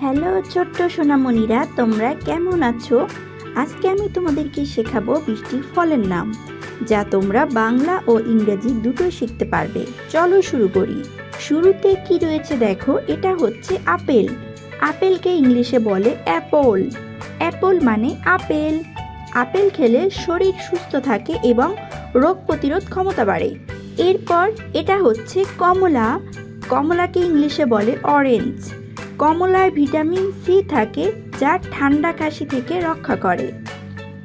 Hello ছোট্ট সোনামণিরা, তোমরা কেমন আছো? আজকে আমি তোমাদেরকে শেখাবো 20টি ফলের নাম, যা তোমরা বাংলা ও ইংরেজি দুটোই শিখতে পারবে। চলো শুরু করি। শুরুতে কি রয়েছে দেখো, এটা হচ্ছে আপেল। আপেলকে ইংলিশে বলে অ্যাপল। অ্যাপল মানে আপেল। আপেল খেলে শরীর সুস্থ থাকে এবং রোগ প্রতিরোধ ক্ষমতা বাড়ে। এরপর এটা হচ্ছে কমলা। কমলাকে ইংলিশে বলে অরেঞ্জ। কমলায় ভিটামিন সি থাকে, যা ঠান্ডা কাশি থেকে রক্ষা করে।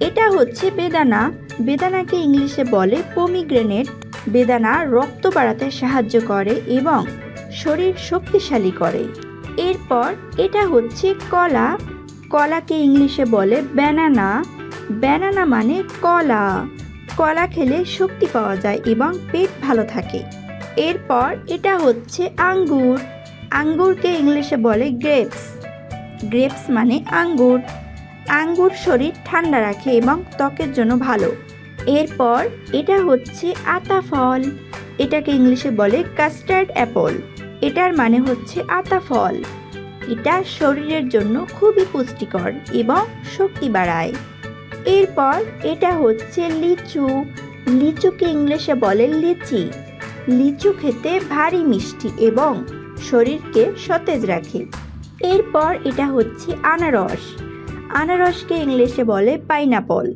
এটা হচ্ছে বেদানা। বেদানাকে ইংলিশে বলে পমিগ্রেনেট। বেদানা রক্ত বাড়াতে সাহায্য করে এবং শরীর শক্তিশালী করে। এরপর এটা হচ্ছে কলা। কলাকে ইংলিশে বলে ব্যানানা। ব্যানানা মানে কলা। কলা খেলে শক্তি পাওয়া যায় এবং পেট ভালো থাকে। এরপর এটা হচ্ছে আঙ্গুর। আঙ্গুরকে ইংলিশে বলে গ্রেপস। গ্রেপস মানে আঙ্গুর। আঙ্গুর শরীর ঠান্ডা রাখে এবং ত্বকের জন্য ভালো। এরপর এটা হচ্ছে আতা ফল। এটাকে ইংলিশে বলে কাস্টার্ড অ্যাপল। এটার মানে হচ্ছে আতা ফল। এটা শরীরের জন্য খুবই পুষ্টিকর এবং শক্তি বাড়ায়। এরপর এটা হচ্ছে লিচু। লিচুকে ইংলিশে বলে লিচি। লিচু খেতে ভারী মিষ্টি এবং শরীরকে সতেজ রাখে। এরপর এটা হচ্ছে আনারস। আনারসকে ইংলিশে বলে পাইনাপল।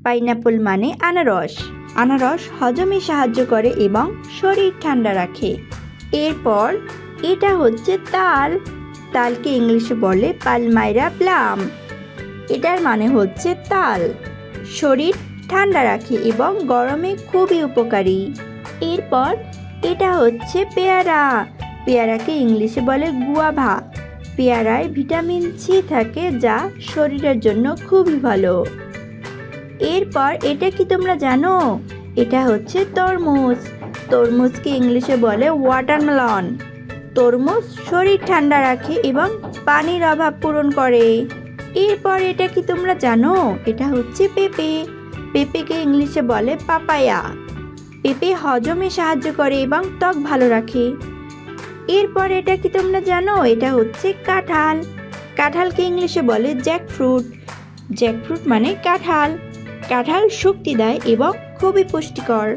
পাইনাপল মানে আনারস। আনারস হজমে সাহায্য করে এবং শরীর ঠান্ডা রাখে। এরপর এটা হচ্ছে তাল। তালকে ইংলিশে বলে পালমাইরা প্লাম। এটার মানে হচ্ছে তাল। শরীর ঠান্ডা রাখে এবং গরমে খুবই উপকারী। এরপর এটা হচ্ছে পেয়ারা। পেয়ারাকে ইংলিশে বলে গুয়াভা। পেয়ারায় ভিটামিন সি থাকে, যা শরীরের জন্য খুবই ভালো। এরপর এটা কি তোমরা জানো? এটা হচ্ছে তরমুজ। তরমুজকে ইংলিশে বলে ওয়াটারমেলন। তরমুজ শরীর ঠান্ডা রাখে এবং পানির অভাব পূরণ করে। এরপর এটা কি তোমরা জানো? এটা হচ্ছে পেঁপে। পেঁপেকে ইংলিশে বলে পাপায়া। পেঁপে হজমে সাহায্য করে এবং ত্বক ভালো রাখে। এরপর এটা কি তোমরা জানো? এটা হচ্ছে কাঁঠাল। কাঁঠালকে ইংলিশে বলে জ্যাকফ্রুট। জ্যাকফ্রুট মানে কাঁঠাল। কাঁঠাল শক্তি দেয় এবং খুবই পুষ্টিকর।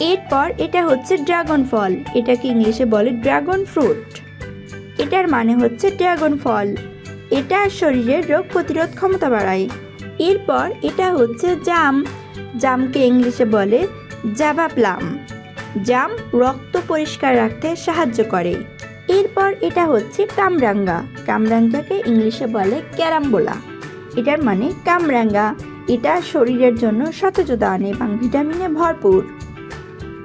এরপর এটা হচ্ছে ড্রাগন ফল। এটাকে ইংলিশে বলে ড্রাগন ফ্রুট। এটার মানে হচ্ছে ড্রাগন ফল। এটা শরীরের রোগ প্রতিরোধ ক্ষমতা বাড়ায়। এরপর এটা হচ্ছে জাম। জামকে ইংলিশে বলে জাভা প্লাম। জাম রক্ত পরিষ্কার রাখতে সাহায্য করে। এরপর এটা হচ্ছে কামরাঙ্গা। কামরাঙ্গাকে ইংলিশে বলে ক্যারাম্বোলা। এটার মানে কামরাঙ্গা। এটা শরীরের জন্য সতেজতা আনে এবং ভিটামিনে ভরপুর।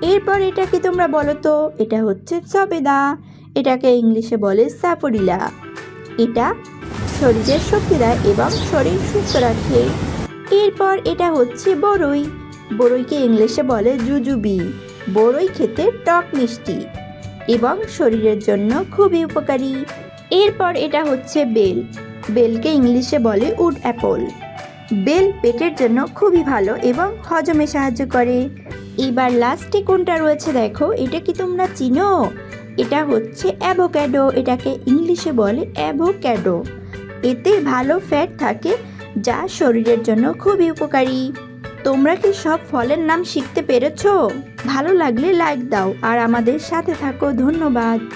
এরপর এটা কি তোমরা বলো তো? এটা হচ্ছে সবেদা। এটাকে ইংলিশে বলে স্যাফোডিলা। এটা শরীরের শক্তি দেয় এবং শরীর সুস্থ রাখে। এরপর এটা হচ্ছে বরই। বরইকে ইংলিশে বলে জুজুবি। বরই খেতে টক মিষ্টি এবং শরীরের জন্য খুবই উপকারী। এরপর এটা হচ্ছে বেল। বেলকে ইংলিশে বলে উড অ্যাপল। বেল পেটের জন্য খুবই ভালো এবং হজমে সাহায্য করে। এবার লাস্টে কোনটা রয়েছে দেখো, এটা কি তোমরা চিনো? এটা হচ্ছে অ্যাভোক্যাডো। এটাকে ইংলিশে বলে অ্যাভোক্যাডো। এতে ভালো ফ্যাট থাকে, যা শরীরের জন্য খুবই উপকারী। তোমরা কি সব ফলের নাম শিখতে পেরেছো? ভালো লাগলে লাইক দাও আর আমাদের সাথে থাকো। ধন্যবাদ।